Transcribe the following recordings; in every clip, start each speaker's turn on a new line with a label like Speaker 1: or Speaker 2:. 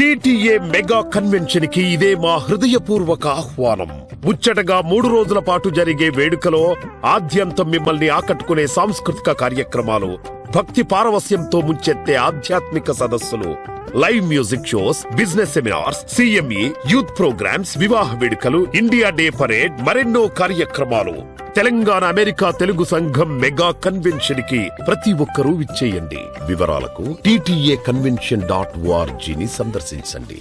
Speaker 1: TTA mega convention కి ఇదే మా హృదయపూర్వక ఆహ్వానం. ముచ్చటగా 3 రోజుల పాటు జరిగే వేడుకలో ఆద్యంతం మిమ్మల్ని ఆకట్టుకునే సాంస్కృతిక కార్యక్రమాలు, భక్తి పారవస్యంతో ముంచెత్తే ఆధ్యాత్మిక సదస్సులు, live music shows, business seminars, CME, youth programmes, వివాహ వేడుకలు, ఇండియా డే పరేడ్, మరెన్నో కార్యక్రమాలు. తెలంగాణ అమెరికా తెలుగు సంఘం మెగా కన్వెన్షన్ కి ప్రతి ఒక్కరూ విచ్చేయండి. వివరాలకు TTAconvention.org ని సందర్శించండి.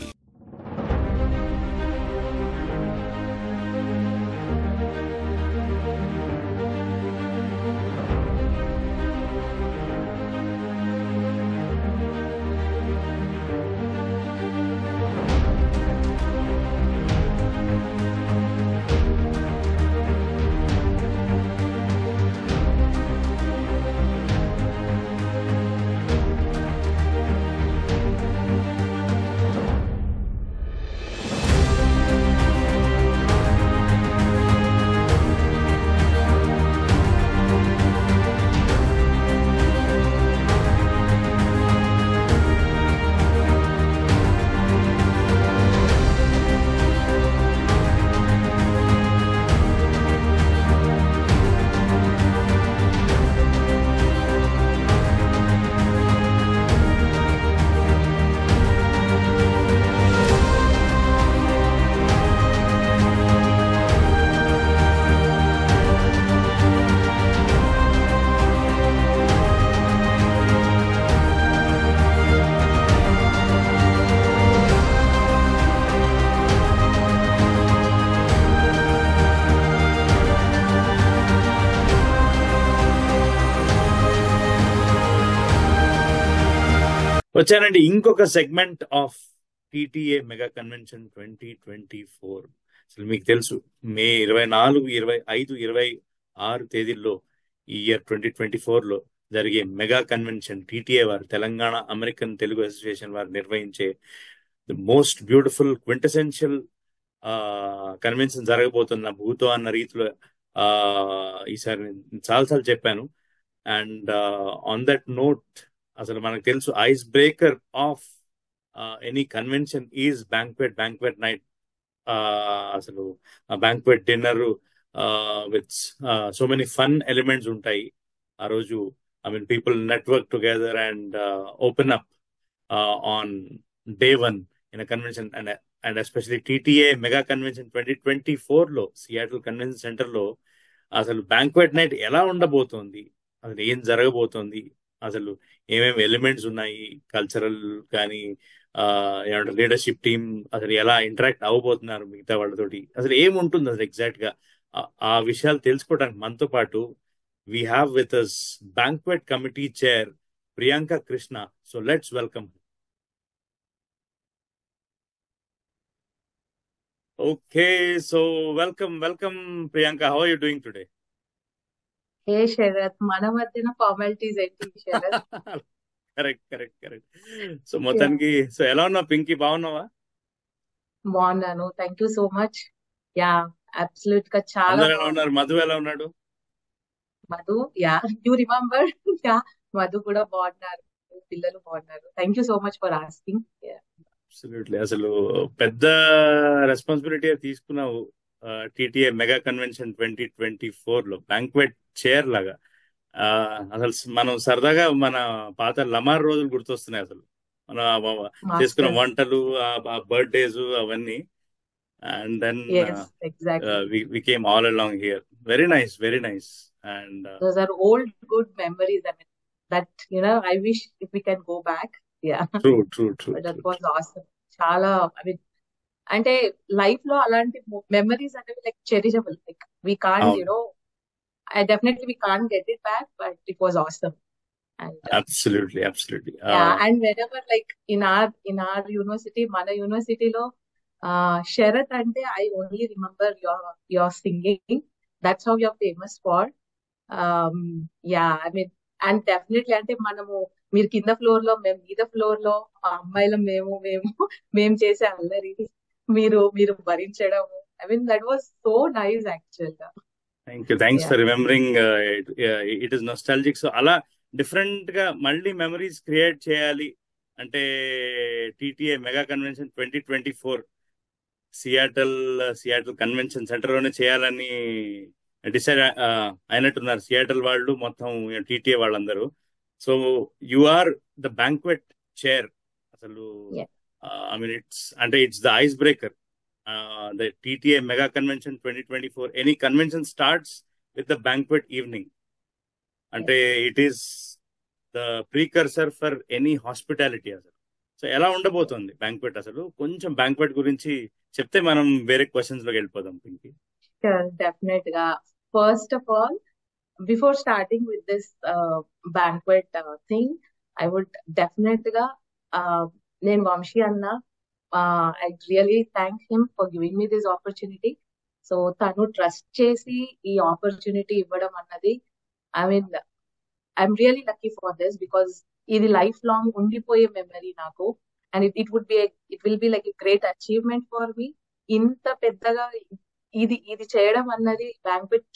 Speaker 2: వచ్చానండి ఇంకొక segment of TTA mega convention 2024. అసలు మీకు తెలుసు మే 24, 25, 26 తేదీల్లో ఈ ఇయర్ 2024లో జరిగే మెగా కన్వెన్షన్ టీటీఏ వారు, తెలంగాణ అమెరికన్ తెలుగు అసోసియేషన్ వారు నిర్వహించే the most beautiful quintessential convention జరగబోతున్న భూతో అన్న రీతిలో ఈసారి నేను చాలాసార్లు చెప్పాను. అండ్ ఆన్ దట్ నోట్, అసలు మనకు తెలుసు ice breaker of any convention is banquet night. అసలు banquet dinner with so many fun elements ఉంటాయి ఆ రోజు. I mean people network together and open up on day 1 in a convention. And especially TTA mega convention 2024లో Seattle convention సెంటర్లో అసలు banquet night ఎలా ఉండబోతోంది, అసలు ఏం జరగబోతోంది, అసలు ఏమేమి ఎలిమెంట్స్ ఉన్నాయి, కల్చరల్ కానీ ఏమంటారు లీడర్షిప్ టీమ్ అసలు ఎలా ఇంటరాక్ట్ అవ్వబోతున్నారు మిగతా వాళ్ళతోటి, అసలు ఏముంటుంది అసలు ఎగ్జాక్ట్ గా ఆ విషయాలు తెలుసుకోవడానికి మనతో పాటు we have with us banquet committee chair Priyanka Krishna. So let's welcome. Okay, so welcome Priyanka. How are you doing today?
Speaker 3: ఏ శరత్, మన మధ్యన ఫార్మాలిటీస్ ఏంటి శరత్?
Speaker 2: కరెక్ట్. సో మొత్తానికి సో ఎలా ఉన్నావు పింకీ? బాగున్నావా?
Speaker 3: బాగున్నాను, thank you so much. Yeah, absolute గా చాలా
Speaker 2: అందరూ ఎలా ఉన్నారు? మధు ఎలా ఉన్నాడు?
Speaker 3: Madhu, yeah you remember, yeah Madhu కూడా బాగున్నారు, పిల్లలు బాగున్నారు. Thank you so much for asking.
Speaker 2: Absolutely. అసలు పెద్ద రెస్పాన్సిబిలిటీ తీసుకున్నావు టీటీఏ మెగా కన్వెన్షన్ 2024లో బ్యాంక్వెట్ చైర్ లాగా. అసలు మనం సరదాగా మన పాత లమార్ రోజులు గుర్తొస్తున్నాయి. అసలు మన చేసుకున్న వంటలు, బర్త్డేస్ అవన్నీ. And then we came all along here. Very nice. And
Speaker 3: those are old good memories. I mean, that I wish if we can go back. Yeah,
Speaker 2: true.
Speaker 3: But that was awesome. చాలా, I mean, అంటే life లో అలాంటి memories అనేవి like cherishable. Like we can't, we can't get it back, but it was awesome. And
Speaker 2: absolutely.
Speaker 3: Yeah, and whenever like in our university, mana university lo Sharath ante I only remember your singing. That's how you're famous for. Yeah, I mean, and definitely ante manamu మీరు కింద floor లో, మేము మీద floor లో, అమ్మాయిలు మేము చేసే అల్లరి మీరు భరించడము. I mean, that was so nice actually.
Speaker 2: Thanks for remembering. It is nostalgic. So అలా డిఫరెంట్ గా మళ్ళీ మెమరీస్ క్రియేట్ చేయాలి అంటే TTA mega convention 2024 Seattle convention center లోనే చేయాలని డిసైడ్ అయినట్టున్నారు సియాటల్ వాళ్ళు, మొత్తం టీటీఏ వాళ్ళందరూ. So you are the banquet chair. అసలు
Speaker 3: Yeah.
Speaker 2: I mean it's the ice breaker. The TTA mega convention 2024, any convention starts with the banquet evening. అంటే it is the precursor for any hospitality అసలు. So ఎలా ఉండబోతోంది banquet? అసలు కొంచెం banquet గురించి చెప్తే మనం వేరే క్వశ్చన్స్ లోకి వెళ్ళిపోదాం Pinky.
Speaker 3: Sure, definitely. First of all, before starting with this banquet thing, I would definitely name Vamshi Anna. I really thank him for giving me this opportunity. So tanu trust chesi ee opportunity ivvadam annadi, I mean, I'm really lucky for this because ఇది life long ఉండిపోయే memory నాకు. And it will be like a great achievement for me. ఇంత పెద్దగా ఇది చేయడం అన్నది, banquet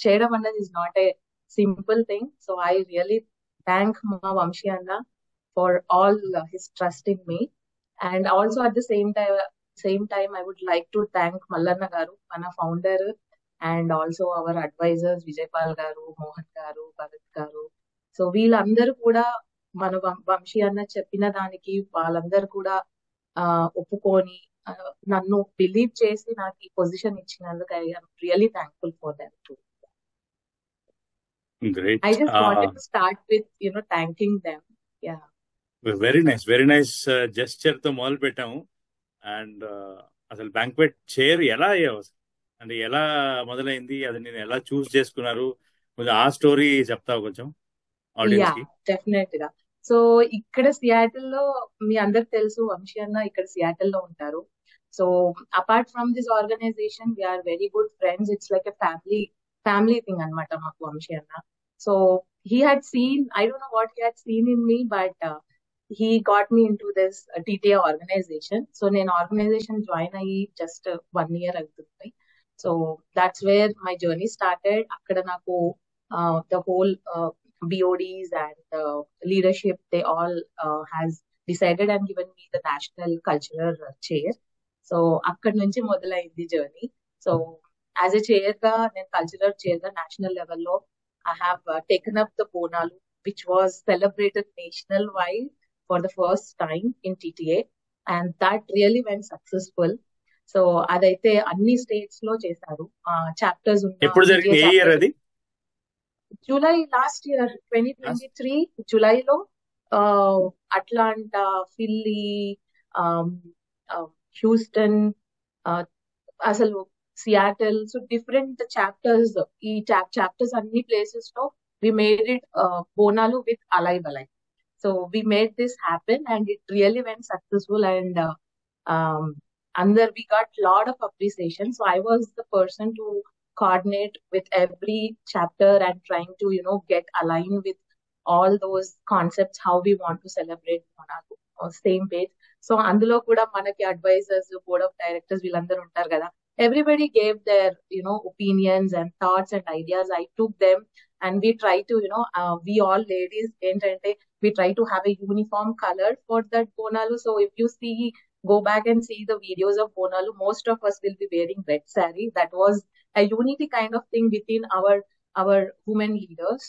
Speaker 3: చేయడం అన్నది is not a simple thing. So I really thank మా వంశీ అన్న for all his trust in me. And also at the same time I would like to thank Mallanna garu, మన founder, and also our advisors Vijayapal garu, Mohan గారు, భరత్ గారు. So వీళ్ళందరూ కూడా మన వంశీ అన్న చెప్పిన దానికి వాళ్ళందరూ కూడా ఒప్పుకొని నన్ను బిలీవ్ చేసి నాకు ఈ పొజిషన్ ఇచ్చినందుకు I am really thankful for them to.
Speaker 2: Great.
Speaker 3: I just wanted to start with thanking them. Yeah.
Speaker 2: Very nice gesture తో మొదలు పెట్టాము. అండ్ అసలు బ్యాంక్వెట్ చైర్ ఎలా అయ్యావు అసలు? అంటే ఎలా మొదలైంది, అది నేను ఎలా చూస్ చేసుకున్నారు, కొంచెం ఆ స్టోరీ చెప్తావు కొంచెం ఆడియన్స్ కి?
Speaker 3: డెఫినెట్ గా. సో ఇక్కడ సియాటిల్ లో మీ అందరికి తెలుసు, వంశీ అన్న ఇక్కడ సియాటిల్ లో ఉంటారు. So apart from this organisation we are very good friends. It's like a family thing అనమాట మాకు వంశీ అన్న. So he had seen, I don't know what he had seen in me, but he got me into this TTA organization. So నేను organisation join అయ్యి just 1 year అవుతుంది. So that's where my journey started. అక్కడ నాకు the whole BODs and leadership, they all has decided and given me the national cultural chair. So అక్కడ నుంచి మొదలైంది journey. So as a chair గా, నేను cultural chair గా national లెవెల్లో I have taken up the Bonalu, which was celebrated nationwide for the first time in TTA, and that really went successful. So అదైతే అన్ని states లో చేశారు. Chapters
Speaker 2: ఎప్పుడు జరిగింది? ఏ ఇయర్ అది?
Speaker 3: జూలై లాస్ట్ ఇయర్ 2023 జూలైలో అట్లాంటా, ఫిల్లీ, హ్యూస్టన్, అసలు సియాటల్. సో డిఫరెంట్ చాప్టర్స్, ఈ చాప్టర్స్ అన్ని ప్లేసెస్ లో we made it Bonalu with alive. So we made this happen and it really went successful. And అందర్ we got lot of appreciation. So I was the person to coordinate with every chapter and trying to get aligned with all those concepts, how we want to celebrate Bonalu on same page. So అందులో కూడా మనకి advisors, board of directors వీళ్ళందరూ ఉంటారు కదా. Everybody gave their opinions and thoughts and ideas. I took them and we try to we all ladies ఏంటంటే we try to have a uniform color for that Bonalu. So if you go back and see the videos of Bonalu, most of us will be wearing red saree. That was a unity kind of thing within our women leaders.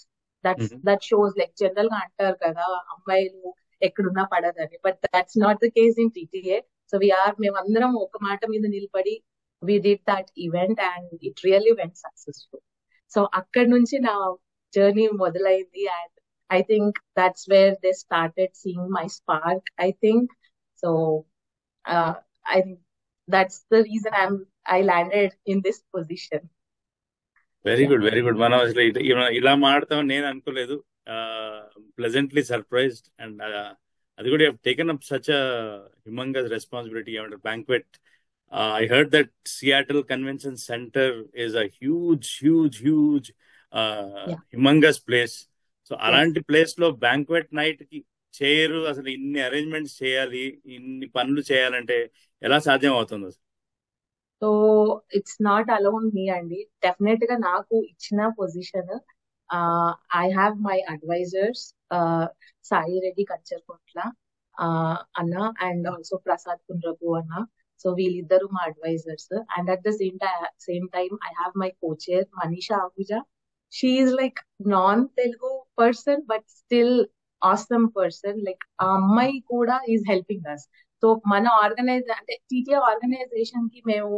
Speaker 3: That shows, like, general గా అంటారు కదా అమ్మాయిలు ఎక్కడున్నా పడదని, but that's not the case in TTA. So మేమందరం ఒక మాట మీద నిలబడి we did that event and it really went successful. So akkad nunchi na journey modalaindi, and I think that's where they started seeing my spark, I think. So I think that's the reason I landed in this position.
Speaker 2: Very good. మనం అసలు ఇలా మాడతామని నేను అనుకోలేదు. Pleasantly surprised. And అది కూడా taken up such a humongous responsibility. ఏమంటారు, banquet. I heard that Seattle Convention Center is a huge, humongous place. So అలాంటి place లో బ్యాంక్వెట్ నైట్ కి చైర్, అసలు ఇన్ని అరేంజ్మెంట్స్ చేయాలి, ఇన్ని పనులు చేయాలంటే ఎలా సాధ్యం అవుతుంది అసలు?
Speaker 3: So it's not alone me అండి. డెఫినెట్ గా నాకు ఇచ్చిన position, I have my advisors, Sai Reddy Kacharkota, అన్న అండ్ ఆల్సో ప్రసాద్ కుండ్రపు అన్న. సో వీళ్ళిద్దరు మా advisors. And at the same time I have my cochair Manisha Ahuja. She is like non Telugu person but still awesome person. Like ఆ అమ్మాయి కూడా ఈజ్ హెల్పింగ్ అస్. సో మన అంటే TTA organisation కి మేము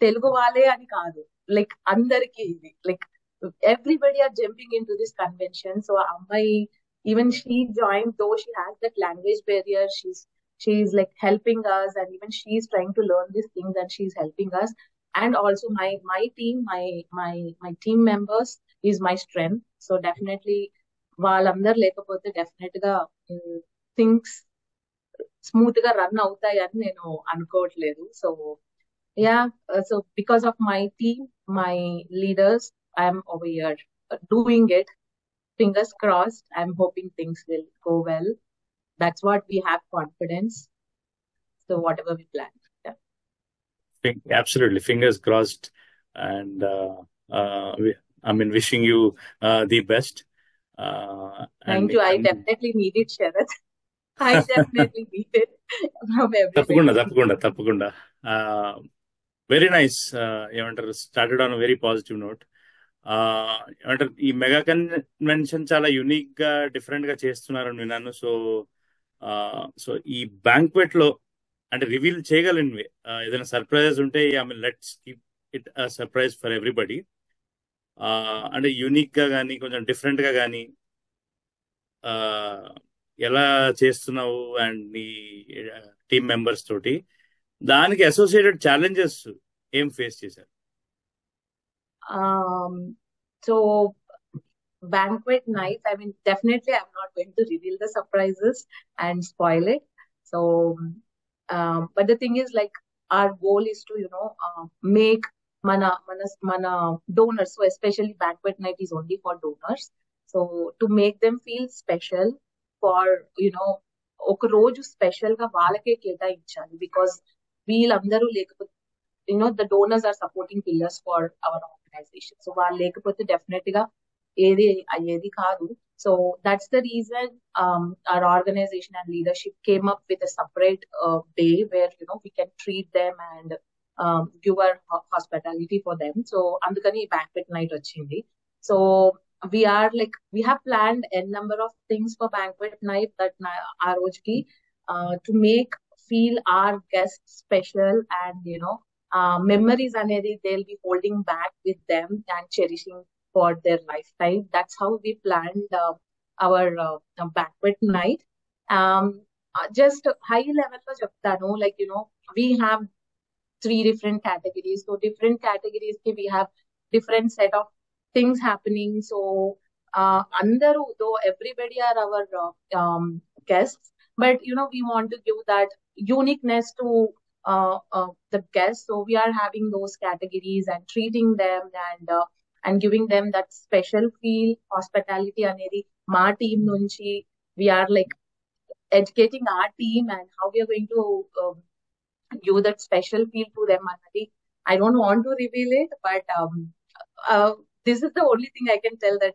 Speaker 3: తెలుగు వాళ్ళే అని కాదు, లైక్ అందరికి ఇది like everybody are jumping into this convention. So Ambai, even she joined, though she has that language barrier, she's like helping us, and even she's trying to learn these things and she's helping us. And also my team, my team members is my strength. So definitely వాళ్ళందరూ లేకపోతే definite గా things smooth గా run అవుతాయని నేను అనుకోవట్లేదు. So so because of my team, my leaders, I'm over here doing it. Fingers crossed. I'm hoping things will go well. That's what we have confidence. So whatever we plan. Yeah.
Speaker 2: Absolutely. Fingers crossed. And wishing you the best.
Speaker 3: Thank you. I definitely need it, Sharath. I definitely need it from everybody.
Speaker 2: తప్పకుండా. Very nice. ఏమంటారు, started on very positive note. ఏమంటారు, ఈ mega convention చాలా unique గా different గా చేస్తున్నారని విన్నాను. So ఈ బ్యాంక్వెట్ లో అంటే రివీల్ చేయగలిగినవి ఏదైనా సర్ప్రైజెస్ ఉంటే let's keep it surprise for everybody. అంటే యూనిక్ గా కానీ కొంచెం డిఫరెంట్ గా కానీ ఎలా చేస్తున్నావు అండ్ నీ టీమ్ మెంబర్స్ తోటి, దానికి అసోసియేటెడ్ ఛాలెంజెస్ ఏం ఫేస్ చేశారు?
Speaker 3: So banquet night, definitely I'm not going to reveal the surprises and spoil it. So but the thing is, like, our goal is to make mana donors, so especially banquet night is only for donors, so to make them feel special, for ఒక రోజు special గా వాళ్ళకే కేటాయించాలి. Because వీళ్ళందరూ లేకపోతే the donors are supporting pillars for our organization. So వాళ్ళు లేకపోతే definite గా ఏది అయ్యేది కాదు. So that's the reason our organization and leadership came up with a separate day where we can treat them and give our hospitality for them. So అందుకని ఈ banquet night వచ్చింది. So we have planned a number of things for banquet night that ఆ రోజుకి to make feel our guests special, and memories అనేది they'll be holding back with them and cherishing for their lifetime. That's how we planned our banquet night. Just high level lo cheptanu, like we have 3 different categories. So different categories ki we have different set of things happening. So andaru, though everybody are our guests, but we want to give that uniqueness to the guests. So we are having those categories and treating them and giving them that special feel. Hospitality anedi ma team nunchi we are like educating our team and how we are going to give that special feel to them anadi. I don't want to reveal it, but this is the only thing I can tell, that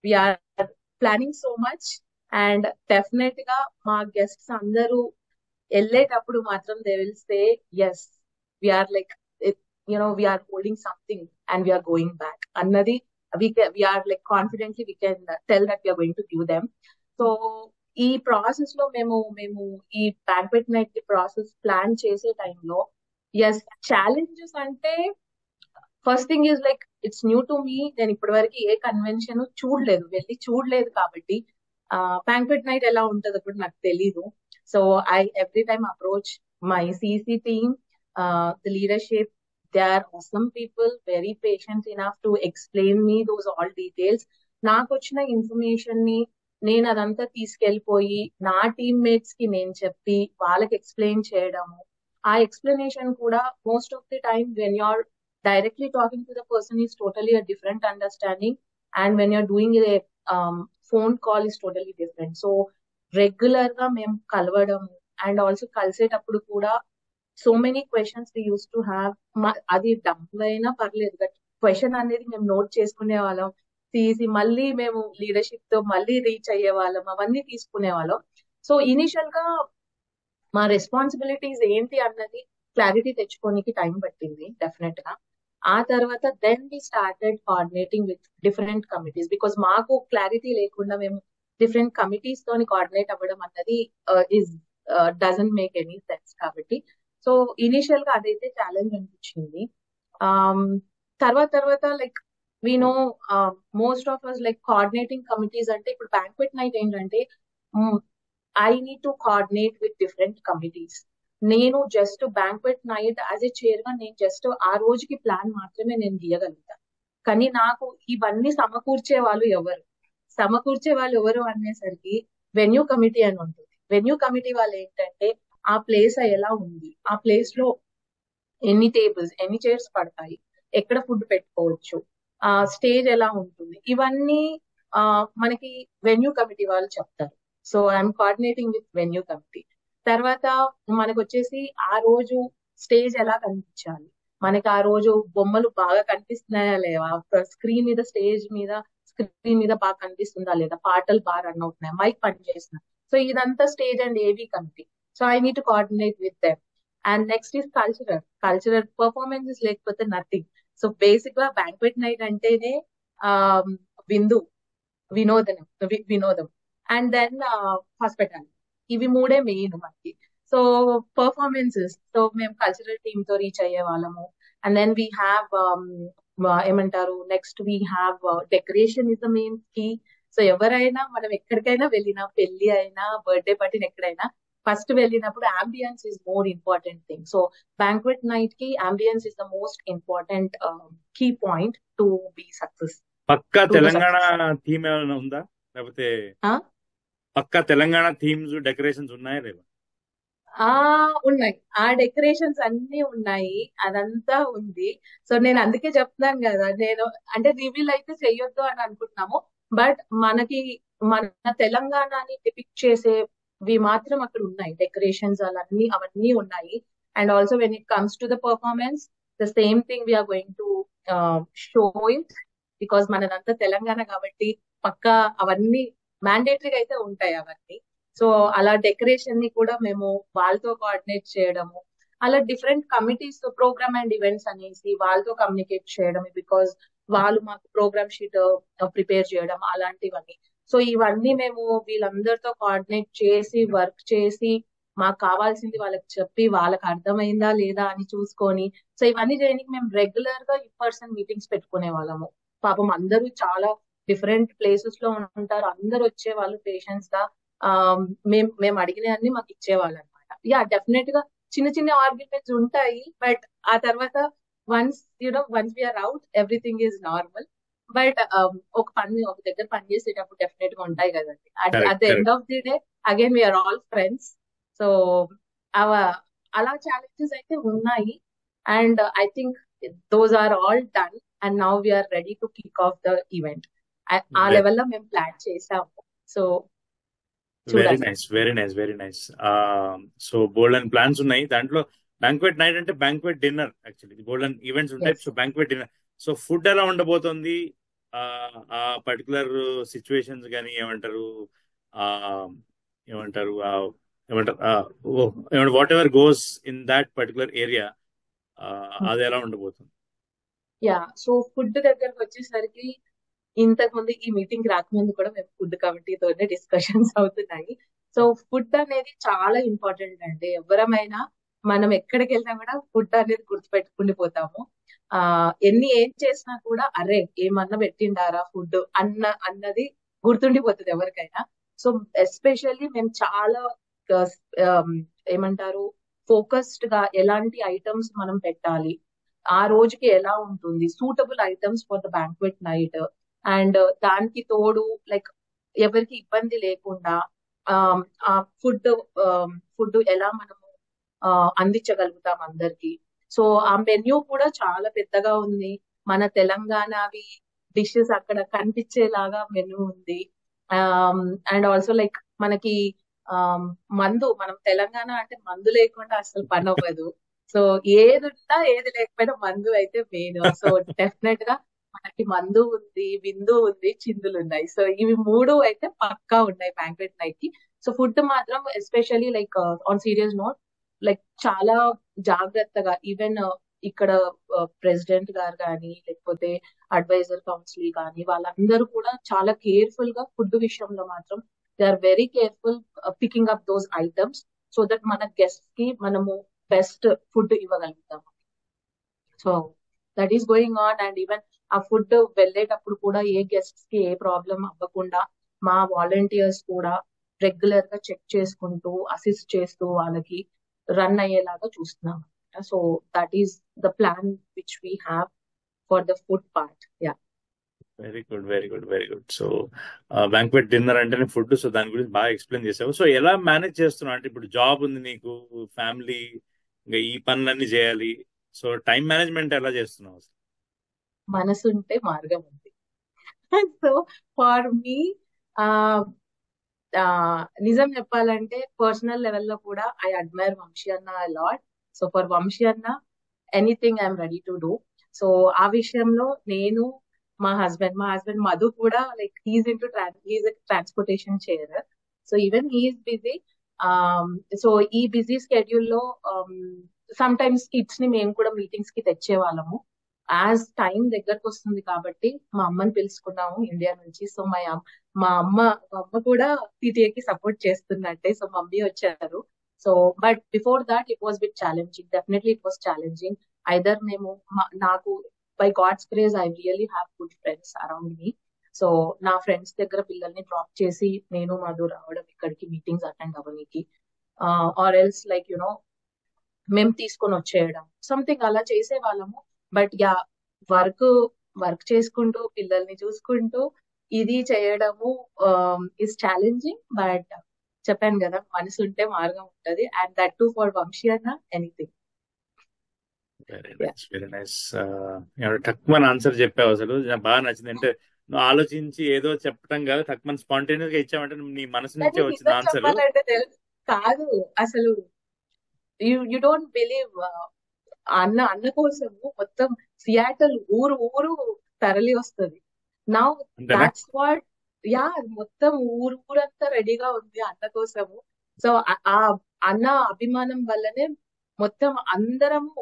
Speaker 3: we are planning so much, and definitely ga ma guests andaru వెళ్ళేటప్పుడు మాత్రం they will say yes, we are like we are holding something and we are going back అన్నది we are like confidently we can tell that we are going to give them. So ఈ process లో మేము ఈ banquet night కి process plan చేసే టైంలో ఎస్ challenges అంటే first thing is like it's new to me. నేను ఇప్పటి వరకు ఏ కన్వెన్షన్ చూడలేదు కాబట్టి banquet night ఎలా ఉంటుందో కూడా నాకు తెలీదు. So I every time approach my CC team, the leadership. They are awesome people, very patient enough to explain me those all details. నాకు వచ్చిన ఇన్ఫర్మేషన్ ని నేను అదంతా తీసుకెళ్లిపోయి నా టీమ్మేట్స్ కి నేను చెప్పి వాళ్ళకి ఎక్స్ప్లెయిన్ చేయడము. ఆ ఎక్స్ప్లెనేషన్ కూడా most of the time when you're directly talking to the person is totally a different understanding, and when you're doing a phone call is totally different. So regular గా మేము కలవడం అండ్ ఆల్సో కలిసేటప్పుడు కూడా so many questions we use to have. అది డబ్బు అయినా పర్లేదు, but question అనేది మేము నోట్ చేసుకునే వాళ్ళం, తీసి మళ్ళీ మేము లీడర్షిప్ తో మళ్ళీ రీచ్ అయ్యే వాళ్ళం, అవన్నీ తీసుకునే వాళ్ళం. సో ఇనిషియల్ గా మా రెస్పాన్సిబిలిటీస్ ఏంటి అన్నది క్లారిటీ తెచ్చుకోనికి టైం పట్టింది డెఫినెట్ గా. ఆ తర్వాత then we started coordinating with different committees, because మాకు క్లారిటీ లేకుండా మేము డిఫరెంట్ కమిటీస్ తోని కోఆర్డినేట్ అవ్వడం అన్నది is doesn't make any sense. కాబట్టి సో ఇనిషియల్ గా అదైతే ఛాలెంజ్ అనిపించింది. తర్వాత like we know most of us like coordinating committees అంటే ఇప్పుడు బ్యాంక్వెట్ నైట్ ఏంటంటే I need to coordinate with different committees. నేను జస్ట్ బ్యాంక్వెట్ నైట్ యాజ్ ఎ చైర్ గా నేను జస్ట్ ఆ రోజుకి ప్లాన్ మాత్రమే నేను గీయగలుగుతాను. కానీ నాకు ఇవన్నీ సమకూర్చే వాళ్ళు ఎవరు అనేసరికి వెన్యూ కమిటీ అని ఉంటుంది. వెన్యూ కమిటీ వాళ్ళు ఏంటంటే ఆ ప్లేస్ ఎలా ఉంది, ఆ ప్లేస్ లో ఎన్ని టేబుల్స్ ఎన్ని చైర్స్ పడతాయి, ఎక్కడ ఫుడ్ పెట్టుకోవచ్చు, ఆ స్టేజ్ ఎలా ఉంటుంది, ఇవన్నీ మనకి వెన్యూ కమిటీ వాళ్ళు చెప్తారు. So I'm coordinating with venue committee. తర్వాత మనకు వచ్చేసి ఆ రోజు స్టేజ్ ఎలా కనిపించాలి, మనకి ఆ రోజు బొమ్మలు బాగా కనిపిస్తున్నాయా లేవా, స్క్రీన్ మీద బాగా కనిపిస్తుందా లేదా, పాటలు బాగా రన్ అవుతున్నాయి, మైక్ పని చేస్తున్నా. సో ఇదంతా stage and AV committee. So I need to coordinate with them. And next is cultural performances లేకపోతే నథింగ్. సో బేసిక్ గా బ్యాంక్వెట్ నైట్ అంటేనే వినోదం అండ్ దెన్ హాస్పిటాలిటీ, ఇవి మూడే మెయిన్ మనకి. సో పర్ఫార్మెన్సెస్, సో మేము కల్చరల్ టీమ్ తో రీచ్ అయ్యే వాళ్ళము. అండ్ దెన్ వీ హ్యావ్ ఏమంటారు, next we have decoration is the main key. So ఎవరైనా మనం ఎక్కడికైనా వెళ్ళినా, పెళ్లి అయినా బర్త్డే పార్టీని ఎక్కడైనా ఫస్ట్ వెళ్ళినప్పుడు ambience is more important thing. So banquet night కి ambience is the most important key point to be success.
Speaker 2: పక్కా తెలంగాణ థీమ్ ఏమైనా ఉందా, లేకపోతే పక్కా తెలంగాణ థీమ్స్ డెకరేషన్స్ ఉన్నాయా లేవా?
Speaker 3: ఉన్నాయి, ఆ డెకరేషన్స్ అన్ని ఉన్నాయి, అదంతా ఉంది. సో నేను అందుకే చెప్తున్నాను కదా, నేను అంటే రివీల్ అయితే చెయ్యొద్దు అని అనుకుంటున్నాము, బట్ మనకి మన తెలంగాణని డిపిక్ట్ చేసేవి మాత్రం అక్కడ ఉన్నాయి, డెకరేషన్స్ అవన్నీ ఉన్నాయి. And also when it comes to the performance, the same thing we're going to show it, because మనదంతా తెలంగాణ కాబట్టి పక్కా అవన్నీ మ్యాండేటరీగా అయితే ఉంటాయి అవన్నీ. సో అలా డెకరేషన్ ని కూడా మేము వాళ్ళతో కోఆర్డినేట్ చేయడము, అలా డిఫరెంట్ కమిటీస్ తో ప్రోగ్రామ్ అండ్ ఈవెంట్స్ అనేసి వాళ్ళతో కమ్యూనికేట్ చేయడం, బికాస్ వాళ్ళు మాకు ప్రోగ్రామ్ షీట్ ప్రిపేర్ చేయడం అలాంటివన్నీ. సో ఇవన్నీ మేము వీళ్ళందరితో కోఆర్డినేట్ చేసి వర్క్ చేసి మాకు కావాల్సింది వాళ్ళకి చెప్పి వాళ్ళకి అర్థమైందా లేదా అని చూసుకొని, సో ఇవన్నీ చేయడానికి మేము రెగ్యులర్ గా ఇన్ పర్సన్ మీటింగ్స్ పెట్టుకునే వాళ్ళము. పాపం అందరూ చాలా డిఫరెంట్ ప్లేసెస్ లో ఉంటారు, అందరు వచ్చే వాళ్ళు పేషెంట్స్ గా మేము అడిగినవన్నీ మాకు ఇచ్చేవాళ్ళు అనమాట. యా డెఫినెట్ గా చిన్న ఆర్గ్యుమెంట్స్ ఉంటాయి, బట్ ఆ తర్వాత once we're out everything is normal. But ఒక దగ్గర పని చేసేటప్పుడు డెఫినెట్ గా ఉంటాయి కదండి. At the end of the day again we're all friends. So అలా ఛాలెంజెస్ అయితే ఉన్నాయి. And I think those are all done and now we're ready to kick off the event. ఆ లెవెల్లో మేము ప్లాన్ చేసాము. So
Speaker 2: very nice. So bold and plans ఉన్నాయి. దాంట్లో banquet night అంటే banquet dinner, actually bold and events ఉంటాయి. So banquet dinner, so food ఎలా ఉండబోతుంది, ఆ పర్టికులర్ సిచ్యువేషన్స్ కానీ ఏమంటారు what ever goes in that particular area, అది ఎలా ఉండబోతుంది?
Speaker 3: యా, సో ఫుడ్ దగ్గరకు వచ్చేసరికి ఇంతకు ముందు ఈ మీటింగ్ రాకముందు కూడా మేము ఫుడ్ కమిటీతోనే డిస్కషన్స్ అవుతున్నాయి. సో ఫుడ్ అనేది చాలా ఇంపార్టెంట్ అండి. ఎవరమైనా మనం ఎక్కడికి వెళ్ళినా కూడా ఫుడ్ అనేది గుర్తుపెట్టుకుని పోతాము. ఏం చేసినా కూడా అరే ఏమన్నా పెట్టిండారా ఫుడ్ అన్నది గుర్తుండిపోతుంది ఎవరికైనా. సో ఎస్పెషల్లీ మేము చాలా ఏమంటారు ఫోకస్డ్ గా ఎలాంటి ఐటమ్స్ మనం పెట్టాలి, ఆ రోజుకి ఎలా ఉంటుంది, suitable items for the banquet night. And దానికి తోడు లైక్ ఎవరికి ఇబ్బంది లేకుండా ఆ ఫుడ్ ఎలా మనము అందించగలుగుతాం అందరికి. సో ఆ మెన్యూ కూడా చాలా పెద్దగా ఉంది. మన తెలంగాణవి డిషెస్ అక్కడ కనిపించేలాగా మెన్యూ ఉంది. అండ్ ఆల్సో లైక్ మనకి మనం తెలంగాణ అంటే మందు లేకుండా అసలు పని అవ్వదు. సో ఏది ఉన్నా ఏది లేకపోయినా మందు అయితే మెయిన్. సో డెఫినెట్ గా మనకి మందు ఉంది, విందు ఉంది, చిందులు ఉన్నాయి. సో ఇవి మూడు అయితే పక్కా ఉన్నాయి బ్యాంక్వెట్ నైట్ కి. సో ఫుడ్ మాత్రం especially like on serious note, like చాలా జాగ్రత్తగా, ఈవెన్ ఇక్కడ ప్రెసిడెంట్ గారు కానీ లేకపోతే అడ్వైజర్ కౌన్సిల్ కానీ వాళ్ళందరూ కూడా చాలా కేర్ఫుల్ గా ఫుడ్ విషయంలో మాత్రం they are very careful picking up those items so that మన గెస్ట్ కి మనము బెస్ట్ ఫుడ్ ఇవ్వగలుగుతాము. So that is going on. And even ఆ ఫుడ్ వెళ్ళేటప్పుడు కూడా ఏ గెస్ట్స్ కి ఏ ప్రాబ్లం అవ్వకుండా మా వాలంటీర్స్ కూడా రెగ్యులర్ గా చెక్ చేసుకుంటూ అసిస్ట్ చేస్తూ వాళ్ళకి రన్ అయ్యేలాగా చూస్తున్నాం. So that is the plan which we have for the food part. Yeah,
Speaker 2: very good, very good, very good. So banquet dinner అంటేనే ఫుడ్, సో దాని గురించి బాగా ఎక్స్ప్లెయిన్ చేసావు. సో ఎలా మేనేజ్ చేస్తున్నావు అంటే ఇప్పుడు జాబ్ ఉంది నీకు, ఫ్యామిలీ, ఇంకా ఈ పనులన్నీ చేయాలి. సో టైం మేనేజ్మెంట్ ఎలా చేస్తున్నావు అసలు?
Speaker 3: మనసు ఉంటే మార్గం ఉంది. సో ఫర్ మీ నిజం చెప్పాలంటే పర్సనల్ లెవెల్లో కూడా ఐ అడ్మైర్ వంశీ అన్న లాట్. సో ఫర్ వంశీ అన్న anything I'm ready to do. So ఆ విషయంలో నేను మా హస్బెండ్ మధు కూడా like he's transportation chair. So even he's busy. So ఈ బిజీ స్కెడ్యూల్ లో సమ్ టైమ్స్ కిడ్స్ ని మేము కూడా మీటింగ్స్ కి తెచ్చే వాళ్ళము. యాజ్ టైం దగ్గరకు వస్తుంది కాబట్టి మా అమ్మని పిలుచుకున్నాము ఇండియా నుంచి. సో మా అమ్మ కూడా టీటీఏకి సపోర్ట్ చేస్తున్నట్టే. సో మమ్మీ వచ్చారు. So but before that it was bit challenging. Definitely it was challenging. Either నాకు by god's grace I really have good friends around me. So నా ఫ్రెండ్స్ దగ్గర పిల్లల్ని డ్రాప్ చేసి నేను మధు రావడం ఇక్కడికి మీటింగ్స్ అటెండ్ అవ్వడానికి, ఆర్ ఎల్స్ లైక్ యునో మేము తీసుకొని వచ్చేయడం, సంథింగ్ అలా చేసే వాళ్ళము. బట్ యా, వర్క్ చేసుకుంటూ పిల్లల్ని చూసుకుంటూ ఇది చేయడము ఇస్ ఛాలెంజింగ్. బట్ చెప్పాను కదా, మనసు ఉంటే మార్గం ఉంటది. And that too for Vamshi అన్న anything.
Speaker 2: Very nice, very nice. టక్మన్ ఆన్సర్ చెప్పావు, అసలు నాకు బాగా నచ్చింది. అంటే నువ్వు ఆలోచించి ఏదో చెప్పడం కాదు, టక్మన్ స్పాంటేనియస్ గా ఇచ్చావంటే నీ మనసు నుంచే వచ్చిన ఆన్సర్
Speaker 3: కాదు అసలు. యు డోంట్ బిలీవ్, అన్న కోసము మొత్తం సియాటల్ ఊరు తరలి వస్తుంది. నౌ దాట్స్ వాట్, యా, మొత్తం ఊరంతా రెడీగా ఉంది అన్న కోసము. సో ఆ అన్న అభిమానం వల్లనే మొత్తం అందరము